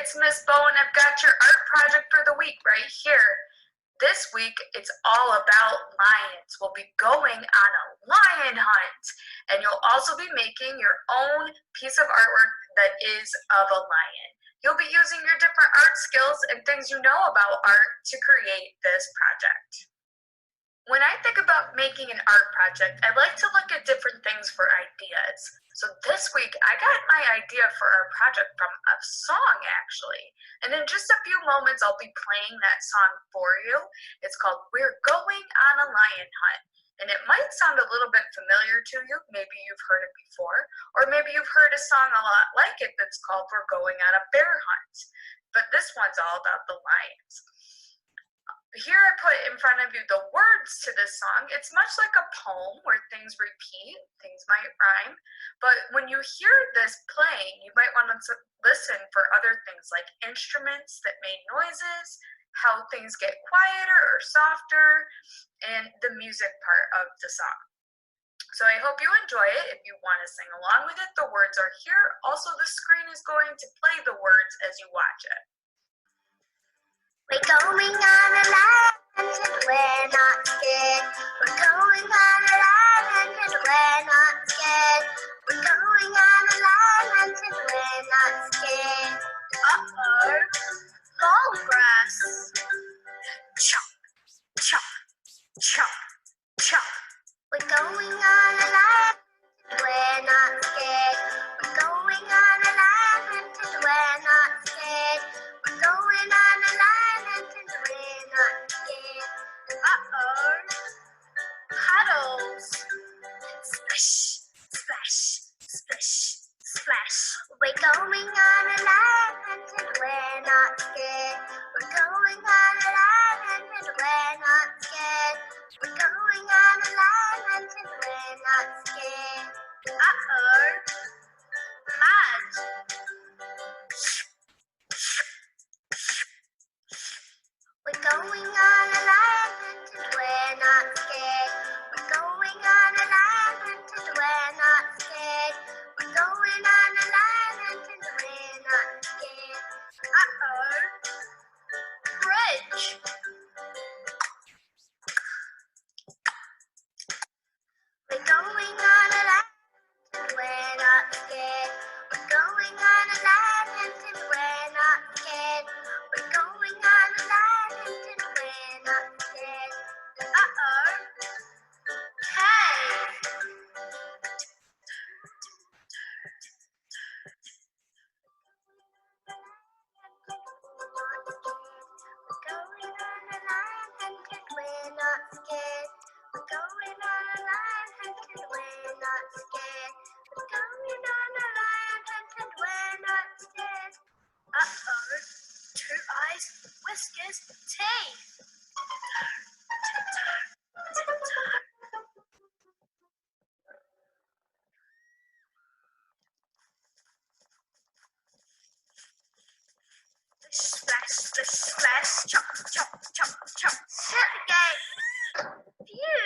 it's Miss Bo, and I've got your art project for the week right here. This week, it's all about lions. We'll be going on a lion hunt, and you'll also be making your own piece of artwork that is of a lion. You'll be using your different art skills and things you know about art to create this project. When I think about making an art project, I like to look at different things for ideas. So this week, I got my idea for our project from a song, actually. And in just a few moments, I'll be playing that song for you. It's called We're Going on a Lion Hunt. And it might sound a little bit familiar to you. Maybe you've heard it before. Or maybe you've heard a song a lot like it that's called We're Going on a Bear Hunt. But this one's all about the lions. Here I put in front of you the words to this song. It's much like a poem where things repeat, things might rhyme, but when you hear this playing, you might want to listen for other things like instruments that made noises, how things get quieter or softer, and the music part of the song. So I hope you enjoy it. If you want to sing along with it, the words are here. Also, the screen is going to play the words as you watch it. We're going on a lion hunt and we're not scared. We're going on a lion hunt and we're not scared. We're going on a lion hunt and we're not scared. Uh-oh, tall grass. Chop, chop, chop, chop. We're going on a lion hunt and we're not scared. We're going on a lion hunt and we're not scared. We're going on a lion hunt and we're not scared. Uh-oh, puddles. Splash, splash, splash, splash. We're going on a lion hunt and we're not scared. We're going on a lion hunt and we're not scared. We're going on a lion hunt and we're not scared. Uh-oh, mud. We're going on a lion hunt and we're not scared. We're going on a lion hunt and we're not scared. We're going on a lion hunt and we're not scared. Uh-oh, bridge. We're going on a lion hunt and we're not scared. We're going on a lion hunt and we're not scared. We're going on a lion hunt and we're not scared. Uh-oh, cave. We're going on a lion hunt and we're not scared. We're going on a lion hunt and we're not scared. We're going on a lion hunt and we're not scared. Uh-oh, two eyes, whiskers, teeth. Splash, splash, splash, chop, chop, chop, chop. Again. Phew.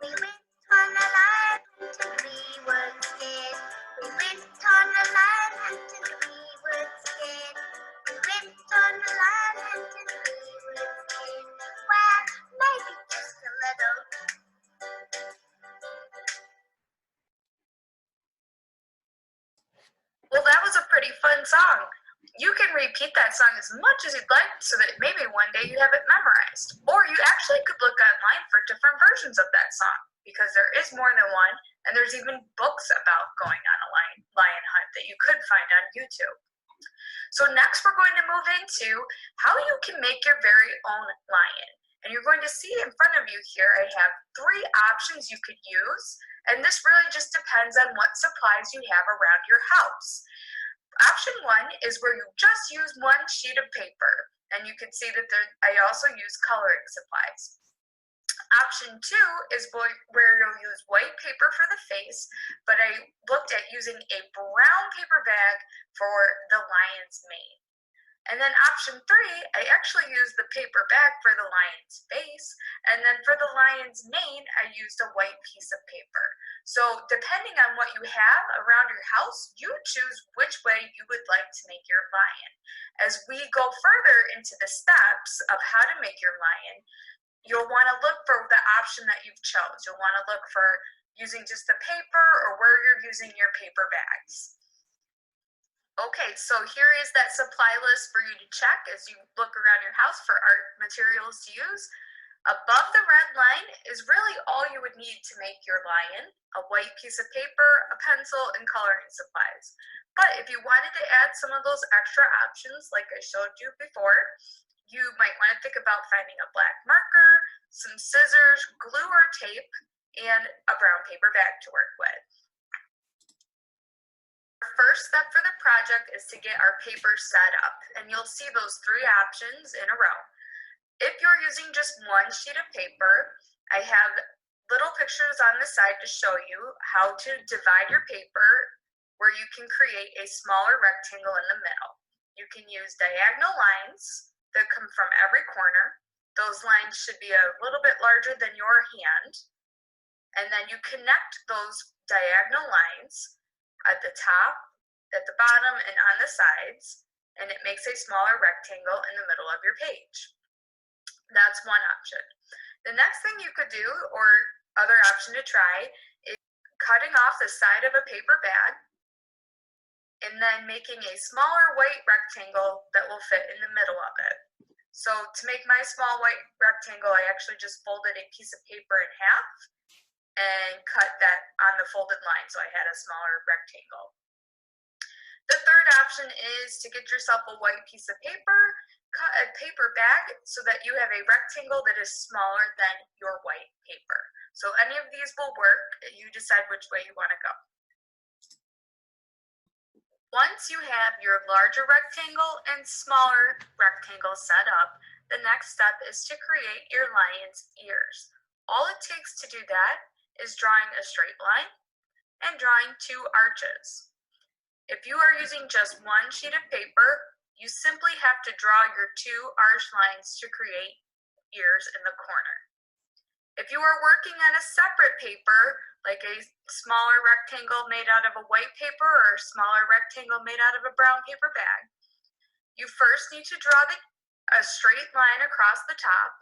We went on a lion hunt and we were scared. We went on a lion hunt and we were scared. We went on a lion hunt and we were scared. Well, maybe just a little. Well, that was a pretty fun song. You can repeat that song as much as you'd like so that maybe one day you have it memorized. Or you actually could look online for different versions of that song because there is more than one, and there's even books about going on a lion hunt that you could find on YouTube. So next we're going to move into how you can make your very own lion. And you're going to see in front of you here, I have 3 options you could use. And this really just depends on what supplies you have around your house. Option 1 is where you just use 1 sheet of paper. And you can see that I also use coloring supplies. Option 2 is where you'll use white paper for the face, but I looked at using a brown paper bag for the lion's mane. And then option 3, I actually used the paper bag for the lion's face, and then for the lion's mane, I used a white piece of paper. So depending on what you have around your house, you choose which way you would like to make your lion. As we go further into the steps of how to make your lion, you'll want to look for the option that you've chose. You'll want to look for using just the paper or where you're using your paper bags. Okay, so here is that supply list for you to check as you look around your house for art materials to use. Above the red line is really all you would need to make your lion: a white piece of paper, a pencil, and coloring supplies. But if you wanted to add some of those extra options like I showed you before, you might want to think about finding a black marker, some scissors, glue or tape, and a brown paper bag to work with. Our first step for the project is to get our paper set up, and you'll see those 3 options in a row. If you're using just one sheet of paper, I have little pictures on the side to show you how to divide your paper where you can create a smaller rectangle in the middle. You can use diagonal lines that come from every corner. Those lines should be a little bit larger than your hand. And then you connect those diagonal lines at the top, at the bottom, and on the sides, and it makes a smaller rectangle in the middle of your page. That's one option. The next thing you could do, or other option to try, is cutting off the side of a paper bag and then making a smaller white rectangle that will fit in the middle of it. So to make my small white rectangle, I actually just folded a piece of paper in half and cut that on the folded line, so I had a smaller rectangle. The third option is to get yourself a white piece of paper, cut a paper bag so that you have a rectangle that is smaller than your white paper. So any of these will work. You decide which way you want to go. Once you have your larger rectangle and smaller rectangle set up, the next step is to create your lion's ears. All it takes to do that is drawing a straight line and drawing 2 arches. If you are using just one sheet of paper, you simply have to draw your 2 arch lines to create ears in the corner. If you are working on a separate paper, like a smaller rectangle made out of a white paper or a smaller rectangle made out of a brown paper bag, you first need to draw a straight line across the top,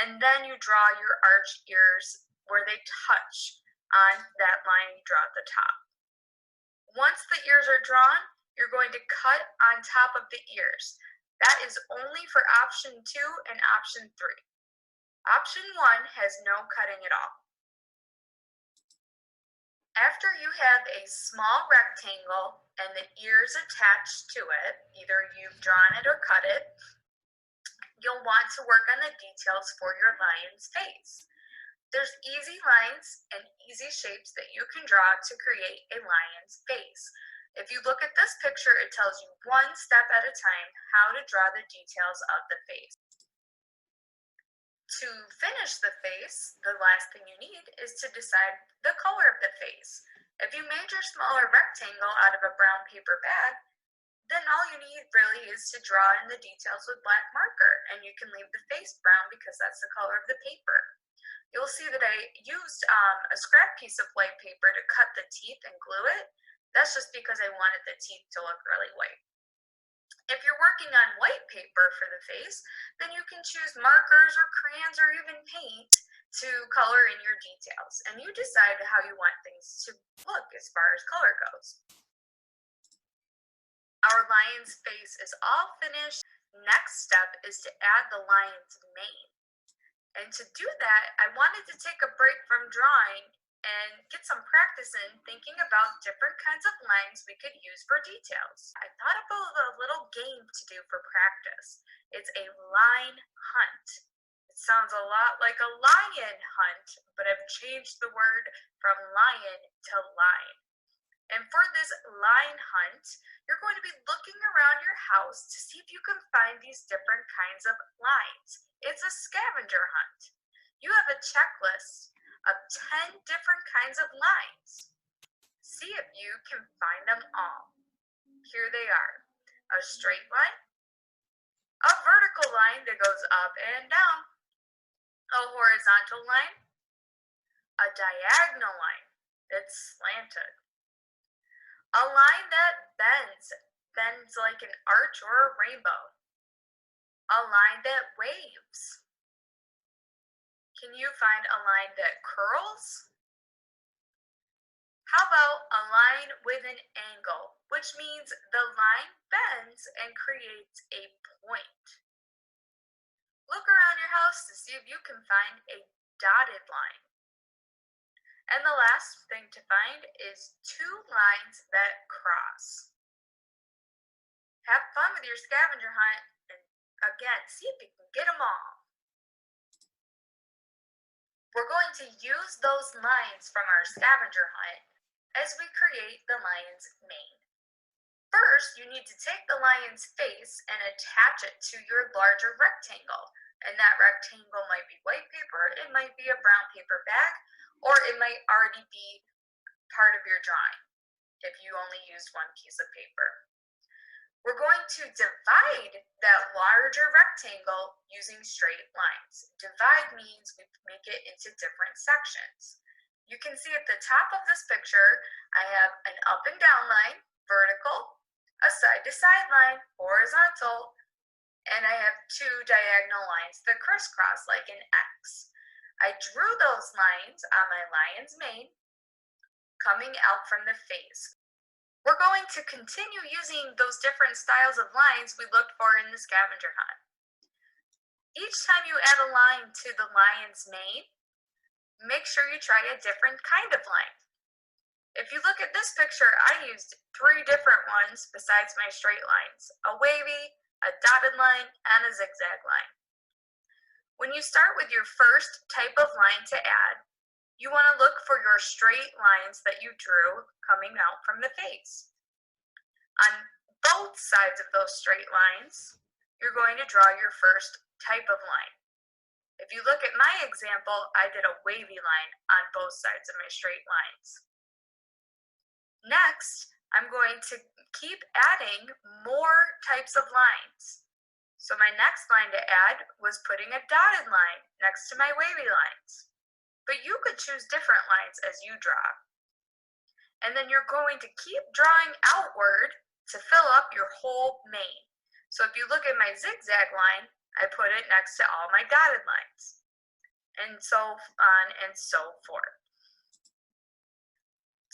and then you draw your arch ears where they touch on that line you draw at the top. Once the ears are drawn, you're going to cut on top of the ears. That is only for option 2 and option 3. Option 1 has no cutting at all. After you have a small rectangle and the ears attached to it, either you've drawn it or cut it, you'll want to work on the details for your lion's face. There's easy lines and easy shapes that you can draw to create a lion's face. If you look at this picture, it tells you one step at a time how to draw the details of the face. To finish the face, the last thing you need is to decide the color of the face. If you made your smaller rectangle out of a brown paper bag, then all you need really is to draw in the details with black marker, and you can leave the face brown because that's the color of the paper. You'll see that I used a scrap piece of white paper to cut the teeth and glue it. That's just because I wanted the teeth to look really white. If you're working on white paper for the face, then you can choose markers or crayons or even paint to color in your details, and you decide how you want things to look as far as color goes. Our lion's face is all finished. Next step is to add the lion's mane. And to do that, I wanted to take a break from drawing and get some practice in thinking about different kinds of lines we could use for details. I thought about a little game to do for practice. It's a line hunt. It sounds a lot like a lion hunt, but I've changed the word from lion to line. And for this line hunt, you're going to be looking around your house to see if you can find these different kinds of lines. It's a scavenger hunt. You have a checklist of 10 different kinds of lines. See if you can find them all. Here they are: a straight line, line that goes up and down. A horizontal line, a diagonal line that's slanted. A line that bends like an arch or a rainbow. A line that waves. Can you find a line that curls? How about a line with an angle, which means the line bends and creates a point? Look around your house to see if you can find a dotted line. And the last thing to find is two lines that cross. Have fun with your scavenger hunt and again, see if you can get them all. We're going to use those lines from our scavenger hunt as we create the lion's mane. First, you need to take the lion's face and attach it to your larger rectangle. And that rectangle might be white paper, it might be a brown paper bag, or it might already be part of your drawing if you only used one piece of paper. We're going to divide that larger rectangle using straight lines. Divide means we make it into different sections. You can see at the top of this picture, I have an up and down line, vertical, a side to side line, horizontal, and I have two diagonal lines that crisscross like an X. I drew those lines on my lion's mane coming out from the face. We're going to continue using those different styles of lines we looked for in the scavenger hunt. Each time you add a line to the lion's mane, make sure you try a different kind of line. If you look at this picture, I used 3 different ones besides my straight lines: a wavy, a dotted line, and a zigzag line. When you start with your first type of line to add, you want to look for your straight lines that you drew coming out from the face. On both sides of those straight lines, you're going to draw your first type of line. If you look at my example, I did a wavy line on both sides of my straight lines. Next, I'm going to keep adding more types of lines. So my next line to add was putting a dotted line next to my wavy lines. But you could choose different lines as you draw. And then you're going to keep drawing outward to fill up your whole mane. So if you look at my zigzag line, I put it next to all my dotted lines. And so on and so forth.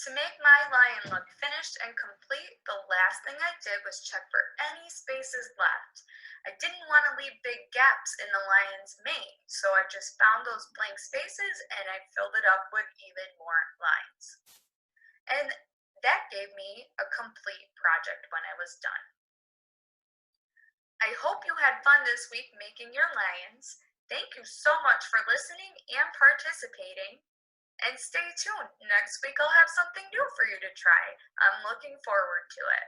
To make my lion look finished and complete, the last thing I did was check for any spaces left. I didn't want to leave big gaps in the lion's mane, so I just found those blank spaces and I filled it up with even more lines. And that gave me a complete project when I was done. I hope you had fun this week making your lions. Thank you so much for listening and participating. And stay tuned. Next week I'll have something new for you to try. I'm looking forward to it.